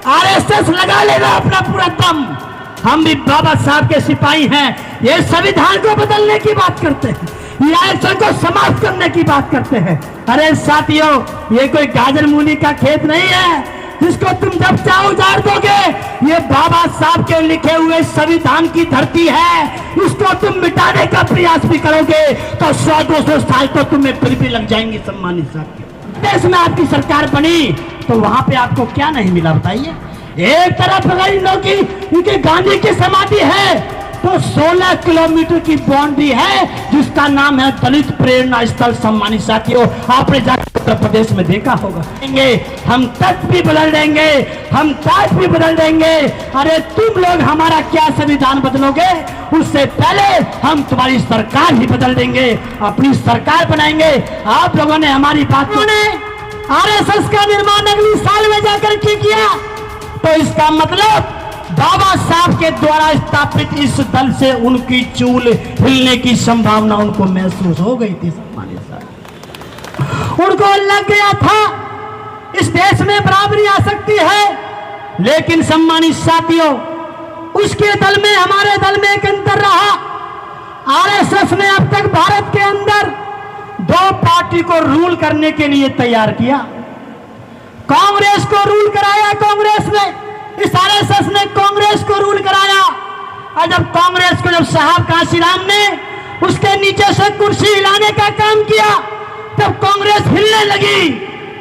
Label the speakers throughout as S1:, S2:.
S1: RSS लगा लेगा अपना पूरा दम। हम भी बाबा साहब के सिपाही हैं। ये संविधान को बदलने की बात करते हैं, ये आरक्षण को समाप्त करने की बात करते हैं। अरे साथियों, ये कोई गाजर मूली का खेत नहीं है जिसको तुम जब चाहो उजाड़ दोगे। ये बाबा साहब के लिखे हुए संविधान की धरती है, उसको तुम मिटाने का प्रयास भी करोगे तो 100-200 साल तो तुम्हें फिर भी लग जाएंगे। सम्मानित साथियों, देश में आपकी सरकार बनी तो वहां पे आपको क्या नहीं मिला बताइए। एक तरफ अगर इन लोगों की इनके गांधी की समाधि है तो 16 किलोमीटर की बाउंड्री है जिसका नाम है दलित प्रेरणा स्थल। सम्मानित साथियों, आपने जाकर उत्तर प्रदेश में देखा होगा। हम तत्व भी बदल देंगे, हम ताज भी बदल देंगे। अरे तुम लोग हमारा क्या संविधान बदलोगे, उससे पहले हम तुम्हारी सरकार ही बदल देंगे, अपनी सरकार बनाएंगे। आप लोगों ने हमारी बात को आरएसएस का निर्माण अगली साल में जाकर के किया तो इसका मतलब बाबा साहब के द्वारा स्थापित इस दल से उनकी चूल हिलने की संभावना उनको महसूस हो गई थी। सम्मानित साथियों, उनको लग गया था इस देश में बराबरी आ सकती है, लेकिन सम्मानित साथियों, उसके दल में हमारे दल में एक अंतर रहा। आरएसएस ने अब तक भारत के अंदर 2 पार्टी को रूल करने के लिए तैयार किया। कांग्रेस को रूल कराया, कांग्रेस ने, इस आरएसएस ने कांग्रेस को रूल कराया। और जब कांग्रेस को जब साहब काशीराम ने उसके नीचे से कुर्सी हिलाने का काम किया तब कांग्रेस हिलने लगी,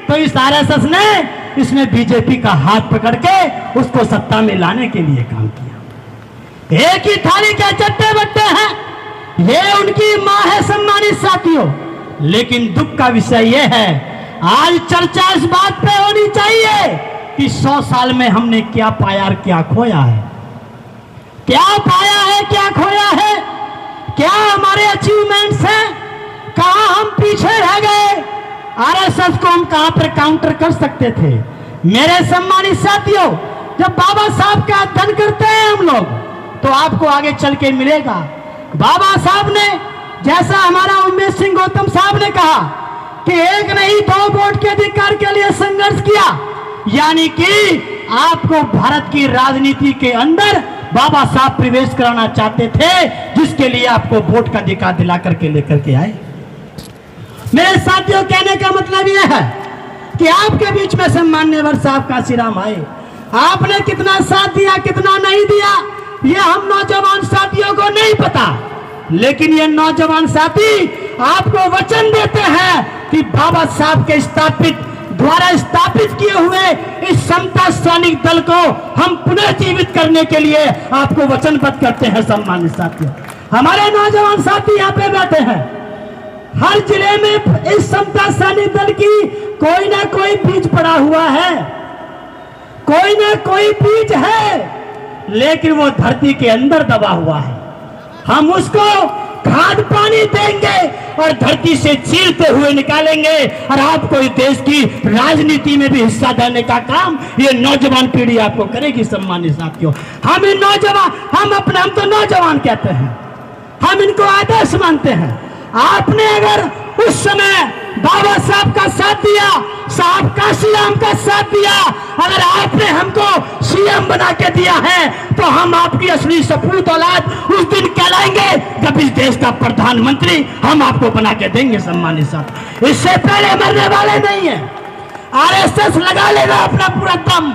S1: तो इस आरएसएस ने इसमें बीजेपी का हाथ पकड़ के उसको सत्ता में लाने के लिए काम किया। एक ही थाली के चट्टे बट्टे हैं, ये उनकी मां है। सम्मानित साथियों, लेकिन दुख का विषय यह है आज चर्चा इस बात पे होनी चाहिए कि 100 साल में हमने क्या पाया और क्या खोया है। क्या पाया है, क्या खोया है, क्या हमारे अचीवमेंट्स हैं, कहां हम पीछे रह गए, आरएसएस को हम कहां पर काउंटर कर सकते थे। मेरे सम्मानित साथियों, जब बाबा साहब का अध्ययन करते हैं हम लोग तो आपको आगे चल के मिलेगा। बाबा साहब ने, जैसा हमारा उमेश सिंह गौतम साहब ने कहा कि एक नहीं 2 वोट के अधिकार के लिए संघर्ष किया, यानी कि आपको भारत की राजनीति के अंदर बाबा साहब प्रवेश कराना चाहते थे, जिसके लिए आपको वोट का अधिकार दिला करके लेकर के आए। मेरे साथियों, कहने का मतलब यह है कि आपके बीच में सम्माननीय साहब काशीराम आए, आपने कितना साथ दिया, कितना नहीं दिया, ये हम नौजवान साथियों को नहीं पता, लेकिन ये नौजवान साथी आपको वचन देते हैं कि बाबा साहब के द्वारा स्थापित किए हुए इस समता सैनिक दल को हम पुनर्जीवित करने के लिए आपको वचनबद्ध करते हैं। सम्मानित साथियों, हमारे नौजवान साथी यहाँ पे बैठे हैं, हर जिले में इस समता सैनिक दल की कोई ना कोई बीज पड़ा हुआ है, कोई ना कोई बीज है, लेकिन वो धरती के अंदर दबा हुआ है। हम उसको खाद पानी देंगे और धरती से चीरते हुए निकालेंगे और आपको इस देश की राजनीति में भी हिस्सा देने का काम ये नौजवान पीढ़ी आपको करेगी। सम्मानित साथियों, हम तो नौजवान कहते हैं, हम इनको आदर्श मानते हैं। आपने अगर उस समय बाबा साहब का साथ दिया, साहब काशीराम का साथ दिया, अगर आपने हमको सीएम बना के दिया है तो हम आपकी असली सपूत औलाद उस दिन कहलाएंगे जब इस देश का प्रधानमंत्री हम आपको बना के देंगे। सम्मानित साहब, इससे पहले मरने वाले नहीं है। आरएसएस लगा लेगा अपना पूरा दम।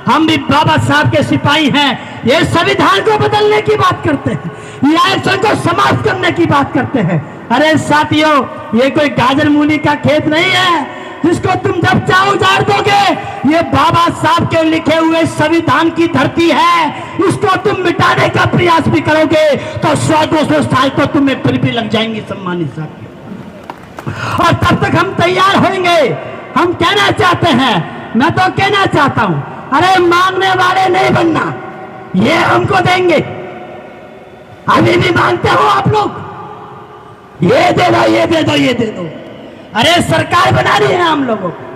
S1: हम भी बाबा साहब के सिपाही हैं। ये संविधान को बदलने की बात करते हैं, ये आरक्षण को समाप्त करने की बात करते हैं। अरे साथियों, ये कोई गाजर मूली का खेत नहीं है जिसको तुम जब चाहो उजाड़ दोगे। ये बाबा साहब के लिखे हुए संविधान की धरती है, इसको तुम मिटाने का प्रयास भी करोगे तो 100-200 साल तो तुम्हें फिर भी लग जाएंगे। सम्मानित साथियों, और तब तक हम तैयार होंगे। हम कहना चाहते हैं, मैं तो कहना चाहता हूं, अरे मांगने वाले नहीं बनना, ये हमको देंगे। अभी भी मांगते हो आप लोग, ये दे दो, ये दे दो, ये दे दो। अरे सरकार बना रही है हम लोगों को।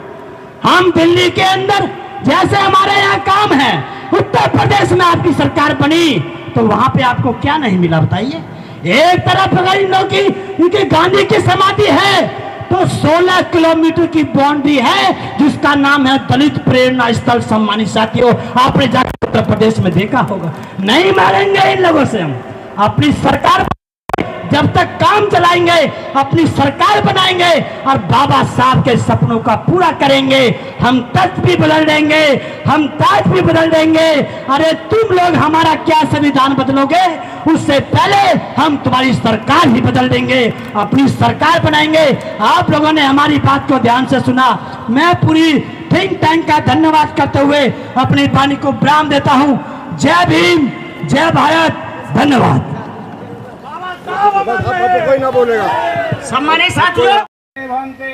S1: हम दिल्ली के अंदर जैसे हमारे यहाँ काम है, उत्तर प्रदेश में आपकी सरकार बनी तो वहां पे आपको क्या नहीं मिला बताइए। एक तरफ अगर इन लोगों की इनके गांधी की समाधि है तो 16 किलोमीटर की बाउंड्री है जिसका नाम है दलित प्रेरणा स्थल। सम्मानित साथियों, आपने जाकर उत्तर प्रदेश में देखा होगा। नहीं मारेंगे इन लोगों से हम। अपनी सरकार जब तक काम चलाएंगे, अपनी सरकार बनाएंगे और बाबा साहब के सपनों का पूरा करेंगे। हम तख्त भी बदल देंगे, हम ताज भी बदल देंगे। अरे तुम लोग हमारा क्या संविधान बदलोगे, उससे पहले हम तुम्हारी सरकार ही बदल देंगे, अपनी सरकार बनाएंगे। आप लोगों ने हमारी बात को ध्यान से सुना। मैं पूरी थिंक टैंक का धन्यवाद करते हुए अपनी वाणी को विराम देता हूं। जय भीम, जय भारत, धन्यवाद।
S2: कोई ना बोलेगा।
S3: सम्मानित साथियों,
S2: भन्ते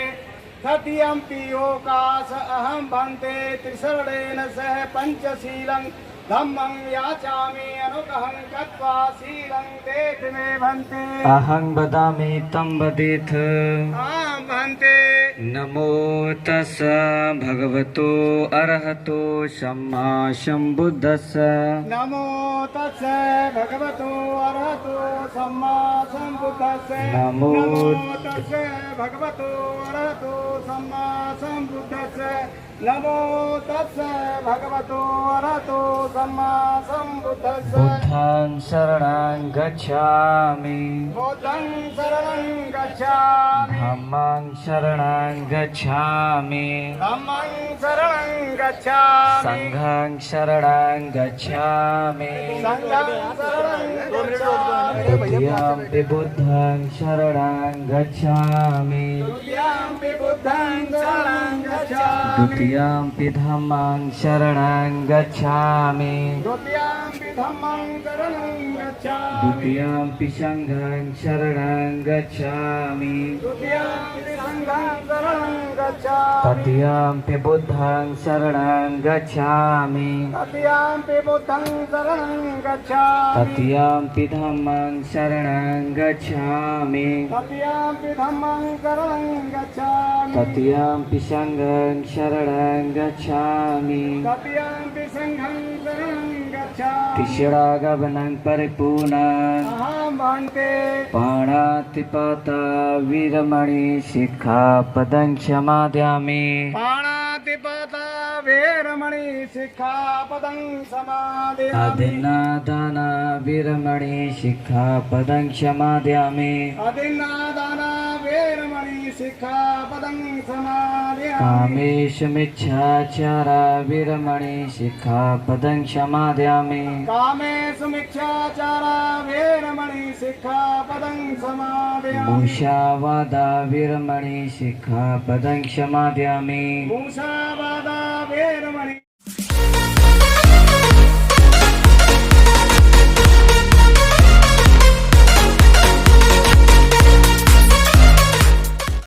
S2: सत्यम पियोकाश अहम भन्ते त्रिशरणेन सह पंचशीलं धम्मं याचामि अनुग्रहं कृत्वा शीलं देथ मे भन्ते।
S4: अहं वदामि तं वदेथ।
S2: आं भन्ते।
S4: नमो तस् भगवतो अरहतो सम्मा सम्बुद्धस्स।
S2: नमो तस् भगवतो अरहतो सम्मा सम्बुद्धस्स।
S4: नमो
S2: तस् भगवतो अरहतो सम्मा सम्बुद्धस्स। नमो तस् भगवतो अरहतो सम्मा सम्बुद्धस्स।
S4: बुद्धं शरणं गच्छामि।
S2: बुद्धं शरणं गच्छामि।
S4: धम्मं शरणं गच्छामि।
S2: धम्मं शरणं गच्छामि।
S4: संघं शरणं गच्छामि।
S2: संघं शरणं गच्छामि।
S4: द्वितीयं बुद्धं शरणं गच्छामि।
S2: द्वितीयं बुद्धं शरणं गच्छामि।
S4: द्वितीयं धम्मं शरणं गच्छामि।
S2: द्वितीयं धम्मं शरणं गच्छामि।
S4: द्वितीयं संघं शरणं गच्छामि।
S2: द्वितीयं संघं शरणं गच्छामि।
S4: तृतीयं बुद्धं शरणं गच्छामि।
S2: तृतीयं बुद्धं शरणं गच्छामि।
S4: तृतीयं धम्मं शरणं गच्छामि।
S2: तृतीयं धम्मं शरणं गच्छामि।
S4: तृतीयं संघं शरणं गच्छामि।
S2: तृतीयं संघं शरणं गच्छामि।
S4: तिसरागमनं परिपूर्णं
S2: अहं भन्ते।
S4: पाणातिपाता वीरमणि शिक्षापदं समादयामि।
S2: पाणातिपाता वीरमणि शिक्षापदं समादयामि।
S4: अदिन्नादाना वीरमणि शिक्षापदं समादयामि।
S2: अदिन्नादाना वीरमणि शिक्षापदं समादयामि।
S4: कामेषुमिच्छाचारा वीरमणि शिक्षापदं समादयामि।
S2: कामेषु मिथ्याचारा वीरमणि शिक्षापदं समादयामि।
S4: मुषावादा वीरमणि शिक्षापदं समादयामि।
S2: मूषावादा वीरमणि